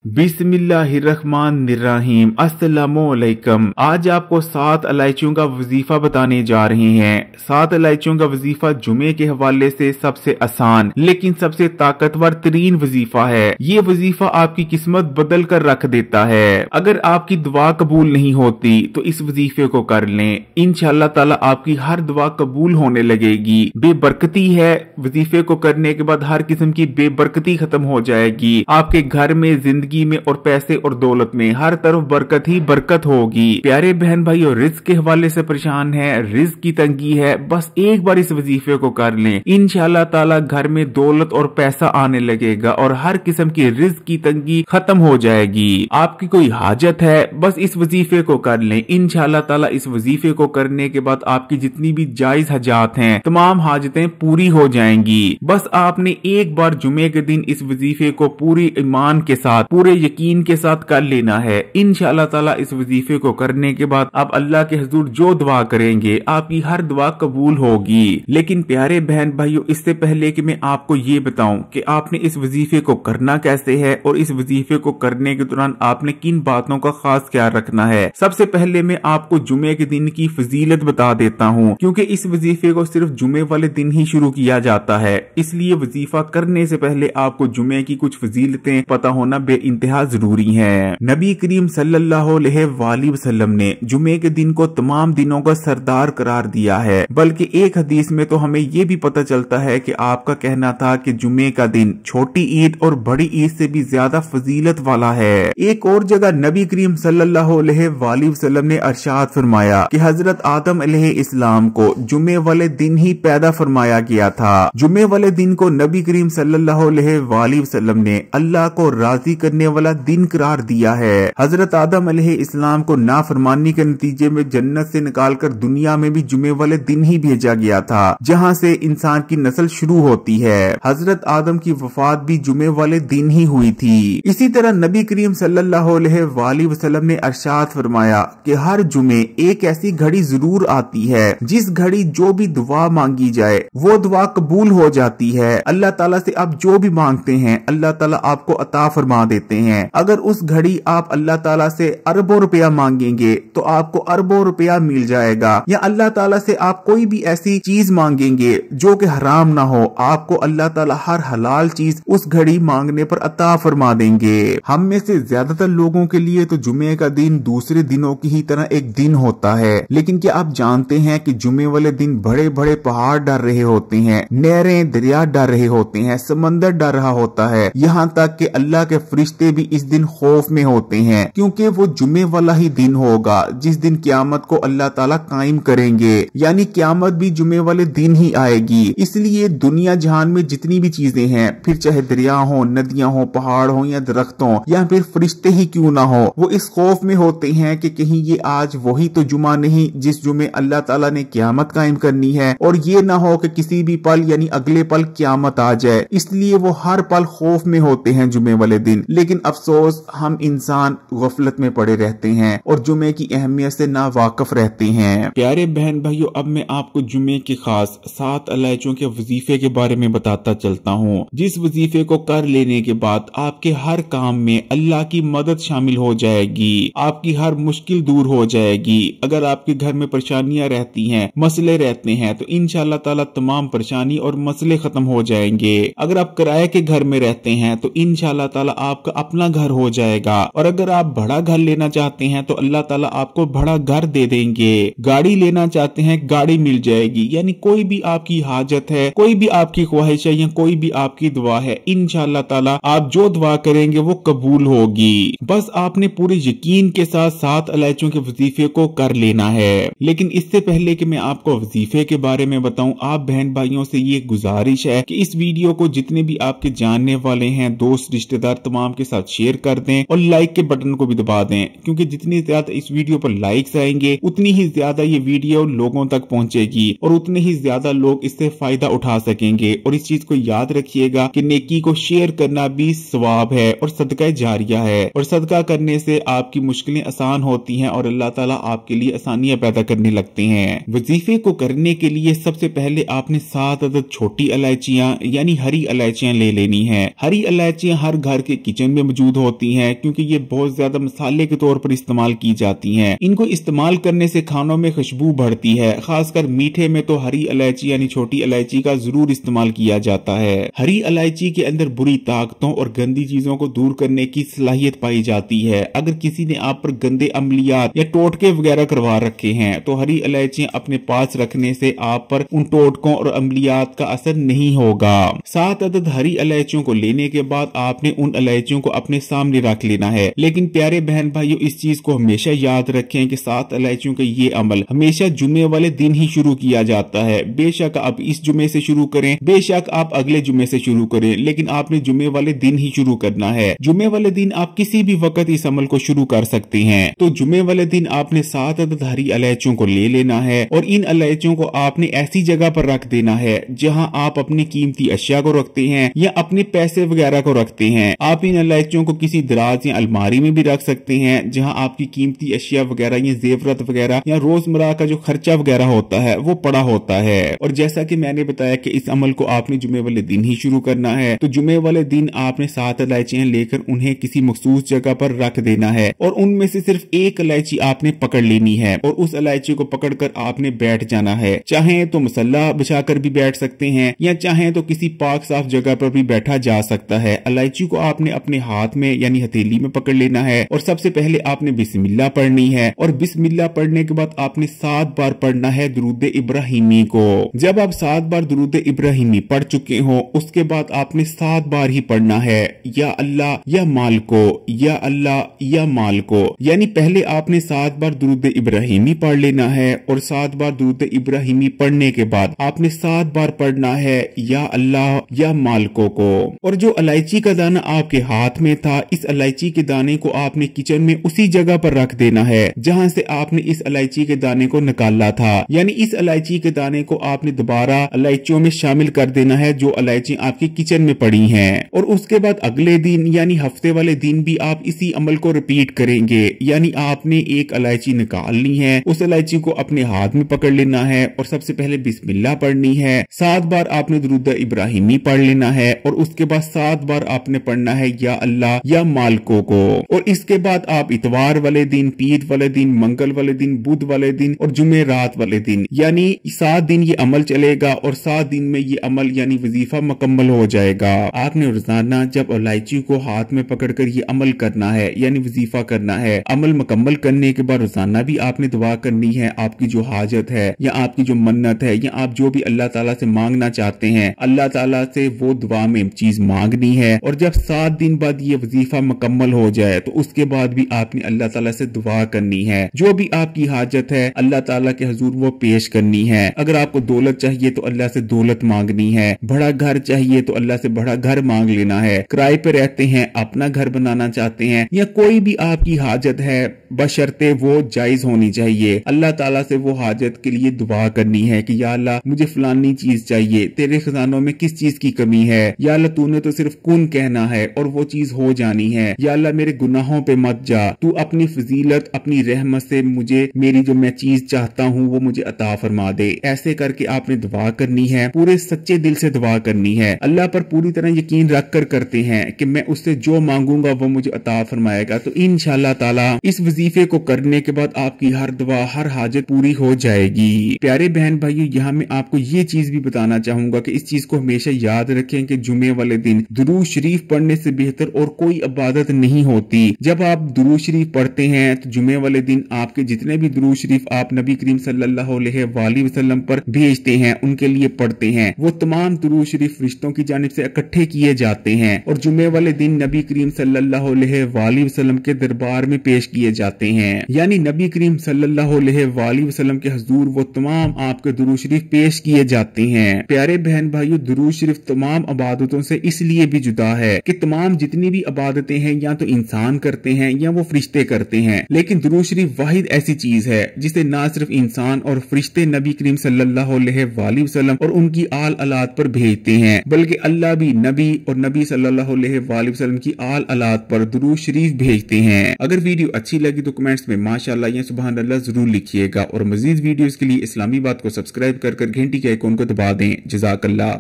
बिस्मिल्लाहिर्रहमानिर्रहीम। अस्सलामुअलैकुम। आज आपको 7 इलायचियों का वजीफा बताने जा रहे हैं। 7 इलायचियों का वजीफा जुमे के हवाले से सबसे आसान लेकिन सबसे ताकतवर तरीन वजीफा है। ये वजीफा आपकी किस्मत बदल कर रख देता है। अगर आपकी दुआ कबूल नहीं होती तो इस वजीफे को कर लें, इंशाअल्लाह ताला आपकी हर दुआ कबूल होने लगेगी। बेबरकती है, वजीफे को करने के बाद हर किस्म की बेबरकती खत्म हो जाएगी। आपके घर में, जिंदगी में और पैसे और दौलत में हर तरफ बरकत ही बरकत होगी। प्यारे बहन भाइयों, रिस्क के हवाले से परेशान है, रिस्क की तंगी है, बस एक बार इस वजीफे को कर लें, इंशाअल्लाह ताला घर में दौलत और पैसा आने लगेगा और हर किस्म की रिस्क की तंगी खत्म हो जाएगी। आपकी कोई हाजत है, बस इस वजीफे को कर लें, इंशाअल्लाह ताला इस वजीफे को करने के बाद आपकी जितनी भी जायज हजात हैं, तमाम हाजतें पूरी हो जाएंगी। बस आपने एक बार जुमे के दिन इस वजीफे को पूरी ईमान के साथ, पूरे यकीन के साथ कर लेना है। इंशाअल्लाह ताला इस वजीफे को करने के बाद आप अल्लाह के हुजूर जो दुआ करेंगे आपकी हर दुआ कबूल होगी। लेकिन प्यारे बहन भाइयों, इससे पहले कि मैं आपको ये बताऊं कि आपने इस वजीफे को करना कैसे है और इस वजीफे को करने के दौरान आपने किन बातों का खास ख्याल रखना है, सबसे पहले मैं आपको जुमे के दिन की फजीलत बता देता हूँ, क्योंकि इस वजीफे को सिर्फ जुमे वाले दिन ही शुरू किया जाता है। इसलिए वजीफा करने से पहले आपको जुमे की कुछ फजीलतें पता होना बेइंतहा जरूरी है। नबी करीम सल्लल्लाहु अलैहि वसल्लम ने जुमे के दिन को तमाम दिनों का सरदार करार दिया है। बल्कि एक हदीस में तो हमें ये भी पता चलता है कि आपका कहना था कि जुमे का दिन छोटी ईद और बड़ी ईद से भी ज्यादा फजीलत वाला है। एक और जगह नबी करीम सल्लल्लाहु अलैहि वसल्लम ने अरशाद फरमाया कि हजरत आदम अलैहिस्सलाम को जुमे वाले दिन ही पैदा फरमाया गया था। जुमे वाले दिन को नबी करीम सल्लल्लाहु अलैहि वसल्लम ने अल्लाह को राजी करने वाला दिन करार दिया है। हजरत आदम अलैहिस्सलाम को नाफरमानी के नतीजे में जन्नत से निकालकर दुनिया में भी जुमे वाले दिन ही भेजा गया था, जहां से इंसान की नस्ल शुरू होती है। हजरत आदम की वफात भी जुमे वाले दिन ही हुई थी। इसी तरह नबी करीम सल्लल्लाहु अलैहि वसल्लम ने अरशाद फरमाया कि हर जुमे एक ऐसी घड़ी जरूर आती है जिस घड़ी जो भी दुआ मांगी जाए वो दुआ कबूल हो जाती है। अल्लाह ताला से आप जो भी मांगते हैं अल्लाह ताला आपको अता फरमा देते हैं। अगर उस घड़ी आप अल्लाह ताला से अरबों रुपया मांगेंगे तो आपको अरबों रुपया मिल जाएगा, या अल्लाह ताला से आप कोई भी ऐसी चीज मांगेंगे जो कि हराम ना हो, आपको अल्लाह ताला हर हलाल चीज उस घड़ी मांगने पर अता फरमा देंगे। हम में से ज्यादातर लोगों के लिए तो जुमे का दिन दूसरे दिनों की ही तरह एक दिन होता है, लेकिन क्या आप जानते हैं कि जुमे वाले दिन बड़े बड़े पहाड़ डर रहे होते हैं, नहरें दरिया डर रहे होते हैं, समंदर डर रहा होता है, यहाँ तक कि अल्लाह के फरिश्ते भी इस दिन खौफ में होते हैं, क्योंकि वो जुमे वाला ही दिन होगा जिस दिन क़यामत को अल्लाह ताला कायम करेंगे, यानी क़यामत भी जुमे वाले दिन ही आएगी। इसलिए दुनिया जहान में जितनी भी चीजें हैं, फिर चाहे दरिया हो, नदियां हो, पहाड़ हो या दरख्त हो या फिर फरिश्ते ही क्यों ना हो, वो इस खौफ में होते हैं कि कहीं ये आज वही तो जुमा नहीं जिस जुमे अल्लाह ताला ने क़यामत कायम करनी है, और ये ना हो कि किसी भी पल यानी अगले पल क़यामत आ जाए। इसलिए वो हर पल खौफ में होते हैं जुमे वाले दिन। लेकिन अफसोस हम इंसान गफलत में पड़े रहते हैं और जुमे की अहमियत से ना वाकिफ रहते हैं। प्यारे बहन भाइयों, अब मैं आपको जुमे के खास 7 इलायचियों के वजीफे के बारे में बताता चलता हूँ, जिस वजीफे को कर लेने के बाद आपके हर काम में अल्लाह की मदद शामिल हो जाएगी, आपकी हर मुश्किल दूर हो जाएगी। अगर आपके घर में परेशानियां रहती हैं, मसले रहते हैं, तो इंशाअल्लाह ताला तमाम परेशानी और मसले खत्म हो जाएंगे। अगर आप किराए के घर में रहते हैं तो इंशाअल्लाह ताला आपका अपना घर हो जाएगा, और अगर आप बड़ा घर लेना चाहते हैं तो अल्लाह ताला आपको बड़ा घर दे देंगे। गाड़ी लेना चाहते हैं, गाड़ी मिल जाएगी। यानी कोई भी आपकी हाजत है, कोई भी आपकी ख्वाहिश है या कोई भी आपकी दुआ है, इंशाअल्लाह ताला आप जो दुआ करेंगे वो कबूल होगी। बस आपने पूरे यकीन के साथ 7 इलायचियों के वजीफे को कर लेना है। लेकिन इससे पहले कि मैं आपको वजीफे के बारे में बताऊं, आप बहन भाइयों से ये गुजारिश है कि इस वीडियो को जितने भी आपके जानने वाले हैं, दोस्त रिश्तेदार, तमाम के साथ शेयर कर दें और लाइक के बटन को भी दबा दें, क्योंकि जितनी ज्यादा इस वीडियो पर लाइक्स आएंगे उतनी ही ज्यादा ये वीडियो लोगों तक पहुंचेगी और उतने ही ज्यादा लोग इससे फायदा उठा सकेंगे। और इस चीज को याद रखिएगा कि नेकी को शेयर करना भी सवाब है और सदका जारिया है, और सदका करने से आपकी मुश्किलें आसान होती हैं और अल्लाह ताला आपके लिए आसानियां पैदा करने लगते हैं। वजीफे को करने के लिए सबसे पहले आपने 7 अदद छोटी इलायचियां यानी हरी इलायचियां ले लेनी है। हरी इलायचियां हर घर के किचन में मौजूद होती हैं, क्योंकि ये बहुत ज्यादा मसाले के तौर पर इस्तेमाल की जाती हैं। इनको इस्तेमाल करने से खानों में खुशबू बढ़ती है। खासकर मीठे में तो हरी इलायची यानी छोटी इलायची का जरूर इस्तेमाल किया जाता है। हरी इलायची के अंदर बुरी ताकतों और गंदी चीजों को दूर करने की सलाहियत पाई जाती है। अगर किसी ने आप पर गंदे अमलियात या टोटके वगैरह करवा रखे हैं तो हरी इलायचियां अपने पास रखने से आप पर उन टोटकों और अमलियात का असर नहीं होगा। 7 अदद हरी इलायचियों को लेने के बाद आपने उन इलायचियों को अपने सामने रख लेना है। लेकिन प्यारे बहन भाइयों, इस चीज को हमेशा याद रखें कि 7 इलायचियों का ये अमल हमेशा जुमे वाले दिन ही शुरू किया जाता है। बेशक आप इस जुमे से शुरू करें, बेशक आप अगले जुमे से शुरू करें, लेकिन आपने जुमे वाले दिन ही शुरू करना है। जुमे वाले दिन आप किसी भी वक्त इस अमल को शुरू कर सकते हैं। तो जुमे वाले दिन आपने 7 अदद हरी इलायचियों को ले लेना है और इन इलायचियों को आपने ऐसी जगह पर रख देना है जहां आप अपनी कीमती अशिया को रखते हैं या अपने पैसे वगैरह को रखते हैं। आप इन इलायचियों को किसी दराज या अलमारी में भी रख सकते हैं जहां आपकी कीमती अशिया वगैरह या जेवरत वगैरह या रोजमर्रा का जो खर्चा वगैरह होता है वो पड़ा होता है। और जैसा कि मैंने बताया कि इस अमल को आपने जुमे वाले दिन ही शुरू करना है, तो जुमे वाले दिन आपने 7 इलायचियां लेकर उन्हें किसी मखसूस जगह पर रख देना है और उनमें से सिर्फ एक इलायची आपने पकड़ लेनी है और उस इलायची को पकड़कर आपने बैठ जाना है। चाहे तो मसल्ला बिछाकर भी बैठ सकते हैं या चाहे तो किसी पाक साफ जगह पर भी बैठा जा सकता है। इलायची को आपने अपने हाथ में यानी हथेली में पकड़ लेना है और सबसे पहले आपने बिस्मिल्लाह पढ़नी है और बिस्मिल्लाह पढ़ने के बाद आपने 7 बार पढ़ना है दुरूद इब्राहिमी को। जब आप 7 बार दुरूद इब्राहिमी पढ़ चुके हो उसके बाद आपने 7 बार ही पढ़ना है या अल्लाह या माल को, या अल्लाह या माल को। यानी पहले आपने 7 बार दुरूद इब्राहिमी पढ़ लेना है और 7 बार दुरूद इब्राहिमी पढ़ने के बाद आपने 7 बार पढ़ना है या अल्लाह या मालिको को। और जो इलायची का दाना आपके हाथ में था, इस इलायची के दाने को आपने किचन में उसी जगह पर रख देना है जहां से आपने इस इलायची के दाने को निकाला था। यानी इस इलायची के दाने को आपने दोबारा इलायचियों में शामिल कर देना है जो इलायची आपके किचन में पड़ी हैं। और उसके बाद अगले दिन यानी हफ्ते वाले दिन भी आप इसी अमल को रिपीट करेंगे। यानी आपने एक इलायची निकालनी है, उस इलायची को अपने हाथ में पकड़ लेना है और सबसे पहले बिस्मिल्लाह पढ़नी है। 7 बार आपने दुरूद इब्राहिमी पढ़ लेना है और उसके बाद 7 बार आपने पढ़ना है या अल्लाह या मालिको को। और इसके बाद आप इतवार वाले दिन, पीर वाले दिन, मंगल वाले दिन, बुध वाले दिन और जुमे रात वाले दिन यानी 7 दिन ये अमल चलेगा और 7 दिन में ये अमल यानी वजीफा मुकम्मल हो जाएगा। आपने रोजाना जब इलायची को हाथ में पकड़कर ये अमल करना है यानी वजीफा करना है। अमल मुकम्मल करने के बाद रोजाना भी आपने दुआ करनी है। आपकी जो हाजत है या आपकी जो मन्नत है या आप जो भी अल्लाह ताला से मांगना चाहते हैं, अल्लाह ताला से वो दुआ में चीज मांगनी है। और जब 7 दिन बाद ये वजीफा मुकम्मल हो जाए तो उसके बाद भी आपने अल्लाह ताला से दुआ करनी है। जो भी आपकी हाजत है अल्लाह ताला के हुजूर वो पेश करनी है। अगर आपको दौलत चाहिए तो अल्लाह से दौलत मांगनी है, बड़ा घर चाहिए तो अल्लाह से बड़ा घर मांग लेना है, किराए पे रहते हैं अपना घर बनाना चाहते हैं या कोई भी आपकी हाजत है बशर्ते वो जायज होनी चाहिए, अल्लाह ताला से वो हाजत के लिए दुआ करनी है कि या अल्लाह मुझे फलानी चीज चाहिए, तेरे खजानों में किस चीज की कमी है, या अल्लाह तूने तो सिर्फ कुन कहना है और वो चीज हो जानी है, या अल्लाह मेरे गुनाहों पे मत जा, तू अपनी फजीलत अपनी रहमत से मुझे मेरी जो मैं चीज चाहता हूँ वो मुझे अता फरमा दे। ऐसे करके आपने दुआ करनी है, पूरे सच्चे दिल से दुआ करनी है। अल्लाह पर पूरी तरह यकीन रख कर करते हैं कि मैं उससे जो मांगूंगा वो मुझे अता फरमाएगा। तो इंशाअल्लाह ताला इस वजीफे को करने के बाद आपकी हर दुआ हर हाजत पूरी हो जाएगी। प्यारे बहन भाइयों, यहाँ मैं आपको ये चीज भी बताना चाहूंगा कि इस चीज को हमेशा याद रखें कि जुमे वाले दिन दुरूद शरीफ पढ़ने से बेहतर और कोई इबादत नहीं होती। जब आप दुरूद शरीफ पढ़ते हैं तो जुमे वाले दिन आपके जितने भी दुरूद शरीफ आप नबी करीम सल्लल्लाहु अलैहि वसल्लम पर भेजते हैं, उनके लिए पढ़ते हैं, वो तमाम दुरूद शरीफ फरिश्तों की जानिब से इकट्ठे किए जाते हैं और जुमे वाले दिन नबी करीम सल्लल्लाहु अलैहि वसल्लम के दरबार में पेश किए जाते हैं। यानी नबी करीम सल्लल्लाहु अलैहि वसल्लम के हुजूर वो तमाम आपके दुरूद शरीफ पेश किए जाते हैं। प्यारे बहन भाइयों, दुरूद शरीफ तमाम इबादतों से इसलिए भी जुदा है कि तमाम जितनी भी इबादतें हैं या तो इंसान करते हैं या वो फरिश्ते करते हैं, लेकिन दुरूद शरीफ वाहिद ऐसी चीज है जिसे ना सिर्फ इंसान और फरिश्ते नबी करीम सल्लल्लाहु अलैहि वसल्लम और उनकी आल औलाद पर भेजते हैं, बल्कि अल्लाह भी नबी और नबी सल्लल्लाहु अलैहि वसल्लम की आल औलाद पर दुरूद शरीफ भेजते हैं। अगर वीडियो अच्छी लगी तो कमेंट्स में माशाअल्लाह या सुभान अल्लाह जरूर लिखिएगा और मजीद वीडियोस के लिए इस्लामी बात को सब्सक्राइब कर घंटी के आइकॉन को दबा दें। जज़ाकल्लाह।